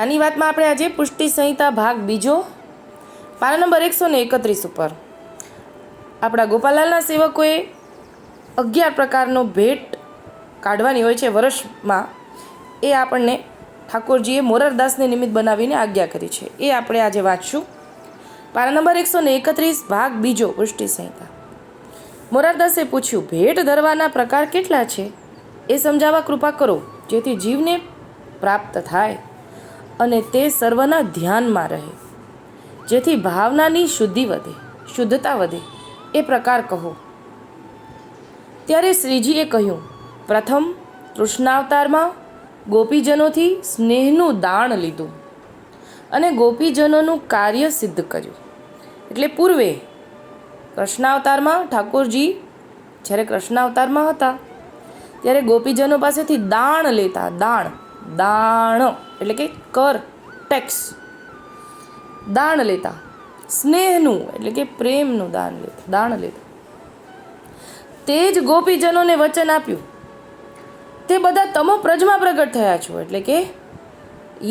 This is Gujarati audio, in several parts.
આની વાતમાં આપણે આજે પુષ્ટિ સંહિતા ભાગ બીજો પાના નંબર 131 ઉપર આપણા ગોપાલાલના સેવકોએ 11 પ્રકારનો ભેટ કાઢવાની હોય છે વર્ષમાં. એ આપણને ઠાકોરજીએ મોરારદાસને નિમિત્ત બનાવીને આજ્ઞા કરી છે. એ આપણે આજે વાંચશું. પાના નંબર 131 ભાગ બીજો પુષ્ટિ સંહિતા. મોરારદાસે પૂછ્યું, ભેટ ધરવાના પ્રકાર કેટલા છે એ સમજાવવા કૃપા કરો, જેથી જીવને પ્રાપ્ત થાય અને તે સર્વના ધ્યાનમાં રહે, જેથી ભાવનાની શુદ્ધતા વધે એ પ્રકાર કહો. ત્યારે શ્રીજીએ કહ્યું, પ્રથમ કૃષ્ણાવતારમાં ગોપીજનોથી સ્નેહનું દાન લીધું અને ગોપીજનોનું કાર્ય સિદ્ધ કર્યું. એટલે પૂર્વે કૃષ્ણાવતારમાં ઠાકોરજી જ્યારે કૃષ્ણાવતારમાં હતા ત્યારે ગોપીજનો પાસેથી દાણ લેતા. દાણ એટલે કે કર, ટેક્સ, દાણ લેતા. સ્નેહનું એટલે કે પ્રેમનું દાણ લેતા. તે જ ગોપીજનોને વચન આપ્યું. તે બધા તમો પ્રજમાં પ્રગટ થયા છો. એટલે કે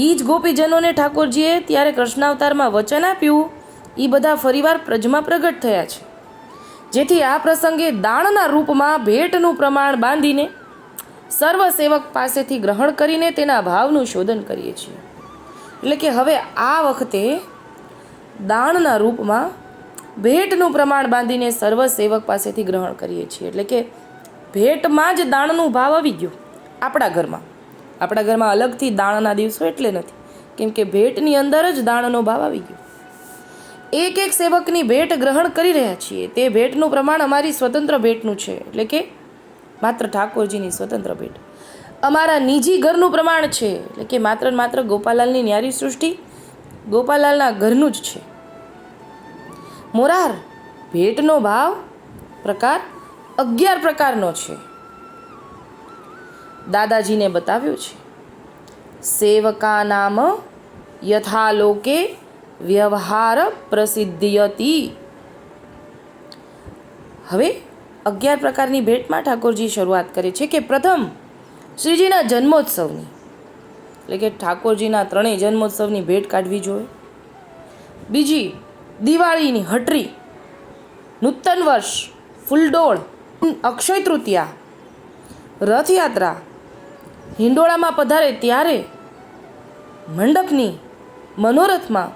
એ જ ગોપીજનોને ઠાકોરજીએ ત્યારે કૃષ્ણાવતારમાં વચન આપ્યું, એ બધા ફરીવાર પ્રજમાં પ્રગટ થયા છે. જેથી આ પ્રસંગે દાણના રૂપમાં ભેટનું પ્રમાણ બાંધીને સર્વ સેવક પાસેથી ગ્રહણ કરીને તેના ભાવનું શોધન કરીએ છીએ. એટલે કે હવે આ વખતે દાણના રૂપમાં ભેટનું પ્રમાણ બાંધીને સર્વ સેવક પાસેથી ગ્રહણ કરીએ છીએ. એટલે કે ભેટમાં જ દાણનું ભાવ આવી ગયો. આપણા ઘરમાં અલગથી દાણના દિવસો એટલે નથી, કેમ કે ભેટની અંદર જ દાણનો ભાવ આવી ગયો. એક એક સેવકની ભેટ ગ્રહણ કરી રહ્યા છીએ. તે ભેટનું પ્રમાણ અમારી સ્વતંત્ર ભેટનું છે. એટલે કે માત્ર ઠાકોરજીની સ્વતંત્ર ભેટ. અમારા નિજી ઘરનું પ્રમાણ છે. એટલે કે માત્ર ગોપાલાલની ન્યારી સૃષ્ટિ ગોપાલાલના ઘરનું જ છે. મોરાર, ભેટનો ભાવ પ્રકાર 11 પ્રકારનો છે. દાદાજીને બતાવ્યું છે. સેવકા નામ યથાલોકે વ્યવહાર પ્રસિદ્ધિયતિ. હવે 11 પ્રકારની ભેટમાં ઠાકોરજી શરૂઆત કરે છે કે પ્રથમ શ્રીજીના જન્મોત્સવની, એટલે કે ઠાકોરજીના 3 જન્મોત્સવની ભેટ કાઢવી જોઈએ. બીજી દિવાળીની હટરી, નૂતન વર્ષ, ફૂલડોળ, અક્ષય તૃતીયા, રથયાત્રા, હિંડોળામાં પધારે ત્યારે, મંડપની, મનોરથમાં,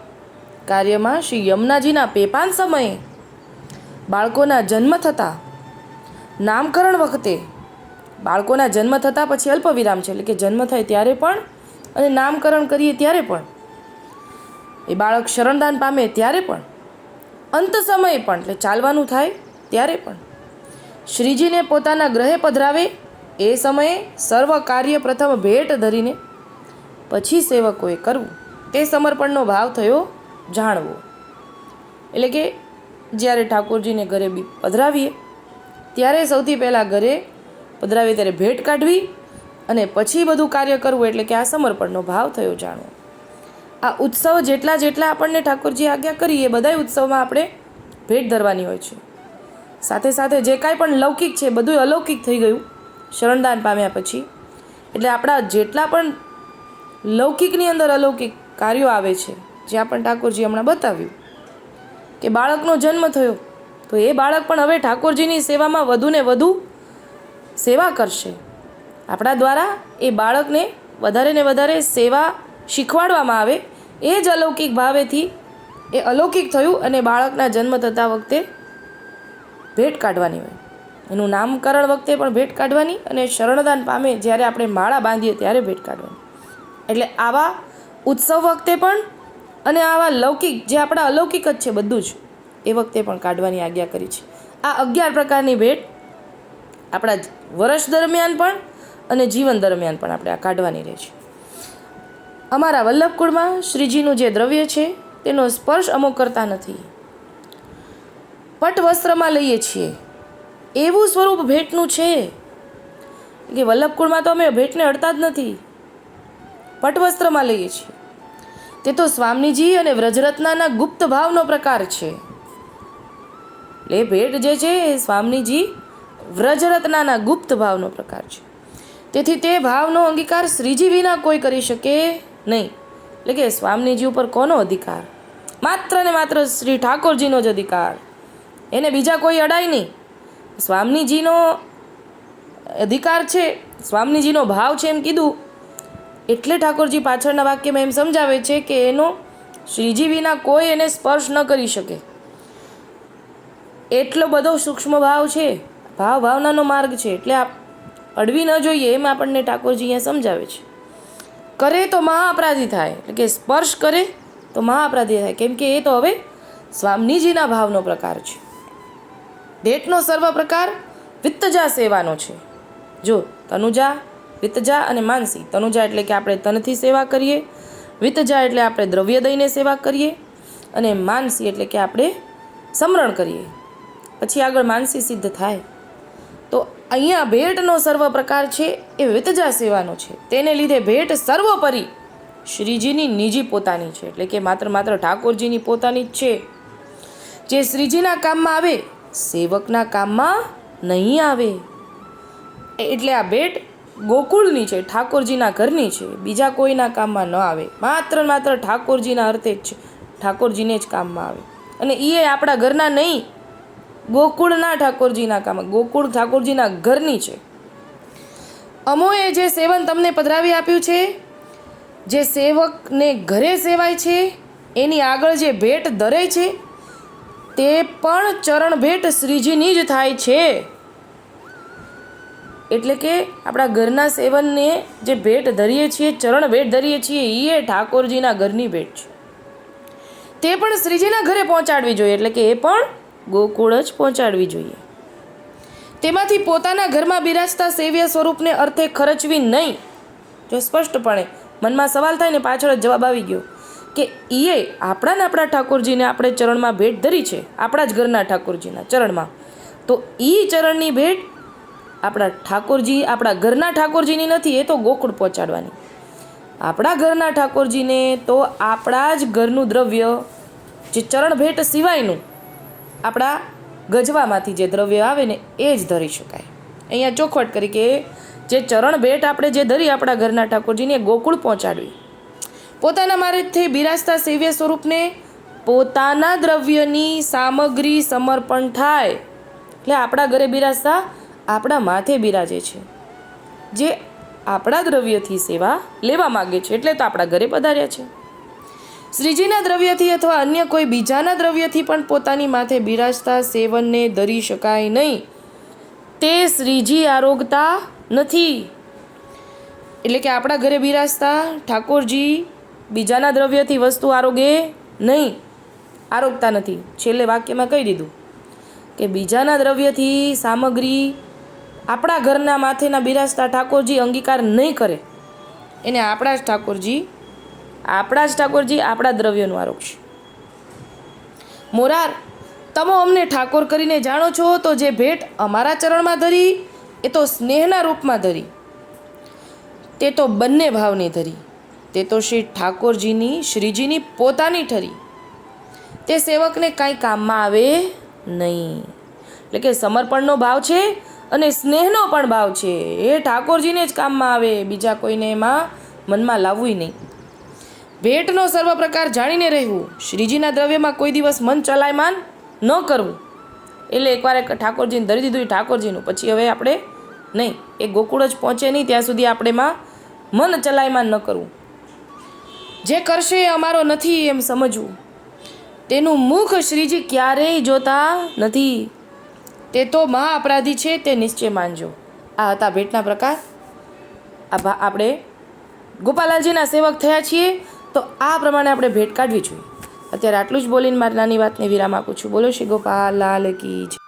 કાર્યમાં શ્રી યમુનાજીના પેપાન સમયે, બાળકોના જન્મ થતાં, નામકરણ વખતે. બાળકોના જન્મ થતાં પછી અલ્પ વિરામ છે, એટલે કે જન્મ થાય ત્યારે પણ અને નામકરણ કરીએ ત્યારે પણ, એ બાળક શરણદાન પામે ત્યારે પણ, અંત સમયે પણ, એટલે ચાલવાનું થાય ત્યારે પણ, શ્રીજીને પોતાના ગ્રહે પધરાવે એ સમયે સર્વ કાર્ય પ્રથમ ભેટ ધરીને પછી સેવકોએ કરવું. તે સમર્પણનો ભાવ થયો જાણવો. એટલે કે જ્યારે ઠાકોરજીને ઘરે પધરાવીએ ત્યારે સૌથી પહેલાં ઘરે પધરાવીએ ત્યારે ભેટ કાઢવી અને પછી બધું કાર્ય કરવું. એટલે કે આ સમર્પણનો ભાવ થયો જાણવો. આ ઉત્સવ જેટલા આપણને ઠાકોરજી આજ્ઞા કરી એ બધા ઉત્સવમાં આપણે ભેટ ધરવાની હોય છે. સાથે સાથે જે કાંઈ પણ લૌકિક છે બધું અલૌકિક થઈ ગયું શરણદાન પામ્યા પછી. એટલે આપણા જેટલા પણ લૌકિકની અંદર અલૌકિક કાર્યો આવે છે, જે આપણને ઠાકોરજી હમણાં બતાવ્યું કે બાળકનો જન્મ થયો તો એ બાળક પણ હવે ઠાકોરજીની સેવામાં વધુને વધુ સેવા કરશે. આપણા દ્વારા એ બાળકને વધારે ને વધારે સેવા શીખવાડવામાં આવે. એ જ અલૌકિક ભાવેથી એ અલૌકિક થયું અને બાળકના જન્મ થતા વખતે ભેટ કાઢવાની હોય. એનું નામકરણ વખતે પણ ભેટ કાઢવાની અને શરણદાન પામે જ્યારે આપણે માળા બાંધીએ ત્યારે ભેટ કાઢવાની. એટલે આવા ઉત્સવ વખતે પણ અને આવા લૌકિક જે આપણા અલૌકિક જ છે બધું જ એ વખતે પણ કાઢવાની આજ્ઞા કરી છે. આ 11 પ્રકારની ભેટ આપણા વર્ષ દરમિયાન પણ અને જીવન દરમિયાન પણ આપણે આ કાઢવાની રહે છે. અમારા વલ્લભકુળમાં શ્રીજીનું જે દ્રવ્ય છે તેનો સ્પર્શ અમુક કરતા નથી. પટ વસ્ત્રમાં લઈએ છીએ એવું સ્વરૂપ ભેટનું છે કે વલ્લભકુળમાં તો અમે ભેટને અડતા જ નથી, પટવસ્ત્રમાં લઈએ છીએ. તે તો સ્વામીજી અને વ્રજરત્નાના ગુપ્ત ભાવનો પ્રકાર છે. એટલે ભેટ જે છે એ સ્વામીજી વ્રજરત્નાના ગુપ્ત ભાવનો પ્રકાર છે. તેથી તે ભાવનો અંગીકાર શ્રીજી વિના કોઈ કરી શકે નહીં. એટલે કે સ્વામીજી ઉપર કોનો અધિકાર? માત્ર ને માત્ર શ્રી ઠાકોરજીનો જ અધિકાર. એને બીજા કોઈ અડાય નહીં. સ્વામીજીનો અધિકાર છે, સ્વામીજીનો ભાવ છે એમ કીધું એટલે ઠાકોરજી પાછળના વાક્યમાં એમ સમજાવે છે કે એનો શ્રીજી વિના કોઈ એને સ્પર્શ ન કરી શકે. એટલો બધો સૂક્ષ્મ ભાવ છે, ભાવનાનો માર્ગ છે, એટલે અડવી ન જોઈએ એમ આપણને ઠાકોરજી અહીંયા સમજાવે છે. કરે તો મહા અપરાધી થાય, એટલે કે સ્પર્શ કરે તો મહા અપરાધી થાય, કેમ કે એ તો હવે સ્વામીજીના ભાવનો પ્રકાર છે. ભેટનો સર્વ પ્રકાર વિત્તજા સેવાનો છે. જો તનુજા, વિત્તજા અને માનસી. તનુજા એટલે કે આપણે તનથી સેવા કરીએ, વિત્તજા એટલે આપણે દ્રવ્ય દઈને સેવા કરીએ, અને માનસી એટલે કે આપણે સમરણ કરીએ, પછી આગળ માનસી સિદ્ધ થાય. તો અહીંયા ભેટનો સર્વ પ્રકાર છે એ વિત્તજા સેવાનો છે. તેને લીધે ભેટ સર્વોપરી શ્રીજીની નિજી પોતાની છે, એટલે કે માત્ર ઠાકોરજીની પોતાની જ છે. જે શ્રીજીના કામમાં આવે, સેવકના કામમાં નહીં આવે. એટલે આ ભેટ ગોકુળની છે, ઠાકોરજીના ઘરની છે, બીજા કોઈના કામમાં ન આવે. માત્ર ઠાકોરજીના અર્થે જ છે, ઠાકોરજીને જ કામમાં આવે. અને એ આપણા ઘરના નહીં, ગોકુળના ઠાકોરજીના કામમાં, ગોકુળ ઠાકોરજીના ઘરની છે. અમોએ જે સેવન તમને પધરાવી આપ્યું છે, જે સેવકને ઘરે સેવાય છે, એની આગળ જે ભેટ ધરે છે તે પણ ચરણ ભેટ શ્રીજીની જ થાય છે. એટલે કે આપણા ઘરના સેવનને જે ભેટ ધરીએ છીએ, ચરણ ભેટ ધરીએ છીએ, એ ઠાકોરજીના ઘરની ભેટ છે. તે પણ શ્રીજીના ઘરે પહોંચાડવી જોઈએ, એટલે કે એ પણ ગોકુળ જ પહોંચાડવી જોઈએ. તેમાંથી પોતાના ઘરમાં બિરાજતા સેવ્ય સ્વરૂપને અર્થે ખર્ચવી નહીં. જો સ્પષ્ટપણે મનમાં સવાલ થાય ને પાછળ જ જવાબ આવી ગયો કે એ આપણા ઠાકોરજીને આપણે ચરણમાં ભેટ ધરી છે, આપણા જ ઘરના ઠાકોરજીના ચરણમાં, તો એ ચરણની ભેટ આપણા ઠાકોરજી, આપણા ઘરના ઠાકોરજીની નથી, એ તો ગોકુળ પહોંચાડવાની. આપણા ઘરના ઠાકોરજીને તો આપણા જ ઘરનું દ્રવ્ય, જે ચરણ ભેટ સિવાયનું આપણા ગજવામાંથી જે દ્રવ્ય આવે ને એ જ ધરી શકાય. અહીંયા ચોખવટ કરી કે જે ચરણ ભેટ આપણે જે ધરી આપણા ઘરના ઠાકોરજીને ગોકુળ પહોંચાડવી. પોતાના માર્ગથી બિરાજતા સેવ્ય સ્વરૂપને પોતાના દ્રવ્યની સામગ્રી સમર્પણ થાય. એટલે આપણા ઘરે બિરાજતા આપણા માથે બિરાજે છે, જે આપણા દ્રવ્યથી સેવા લેવા માગે છે, એટલે તો આપણા ઘરે પધાર્યા છે. શ્રીજીના દ્રવ્યથી અથવા અન્ય કોઈ બીજાના દ્રવ્યથી પણ પોતાની માથે બિરાજતા સેવનને ધરી શકાય નહીં. તે શ્રીજી આરોગતા નથી. એટલે કે આપણા ઘરે બિરાજતા ઠાકોરજી બીજાના દ્રવ્યથી વસ્તુ આરોગે નહીં, આરોગતા નથી. છેલ્લે વાક્યમાં કહી દીધું કે બીજાના દ્રવ્યથી સામગ્રી આપણા ઘરના માથેના બિરાજતા ઠાકોરજી અંગીકાર નહીં કરે. એને આપણા જ ઠાકોરજી આપણા દ્રવ્યનું આરોગશે. મોરાર, તમે અમને ઠાકોર કરીને જાણો છો, તો જે ભેટ અમારા ચરણમાં ધરી એ તો સ્નેહના રૂપમાં ધરી, તે તો બંને ભાવની ધરી, તે તો શ્રી ઠાકોરજીની, શ્રીજીની પોતાની ઠરી. તે સેવકને કાંઈ કામમાં આવે નહીં. એટલે કે સમર્પણનો ભાવ છે અને સ્નેહનો પણ ભાવ છે, એ ઠાકોરજીને જ કામમાં આવે, બીજા કોઈને એમાં મનમાં લાવવું નહીં. ભેટનો સર્વ પ્રકાર જાણીને રહેવું. શ્રીજીના દ્રવ્યમાં કોઈ દિવસ મન ચલાયમાન ન કરવું. એટલે એકવાર ઠાકોરજીને ધરી દીધું, એ ઠાકોરજીનું, પછી હવે આપણે નહીં, એ ગોકુળ જ પહોંચે નહીં ત્યાં સુધી આપણે એમાં મન ચલાયમાન ન કરવું. જે કરશે એ અમારો નથી એમ સમજવું. તેનું મુખ શ્રીજી ક્યારેય જોતા નથી, તે તો મહા અપરાધી છે, તે નિશ્ચય માનજો. આ હતા ભેટના પ્રકાર. આપણે ગોપાલાલજીના સેવક થયા છીએ, તો આ પ્રમાણે આપણે ભેટ કાઢવી જોઈએ. અત્યારે આટલું જ બોલીને મારી નાની વાતને વિરામ આપું છું. બોલો શ્રી ગોપાલ લાલ કી જય.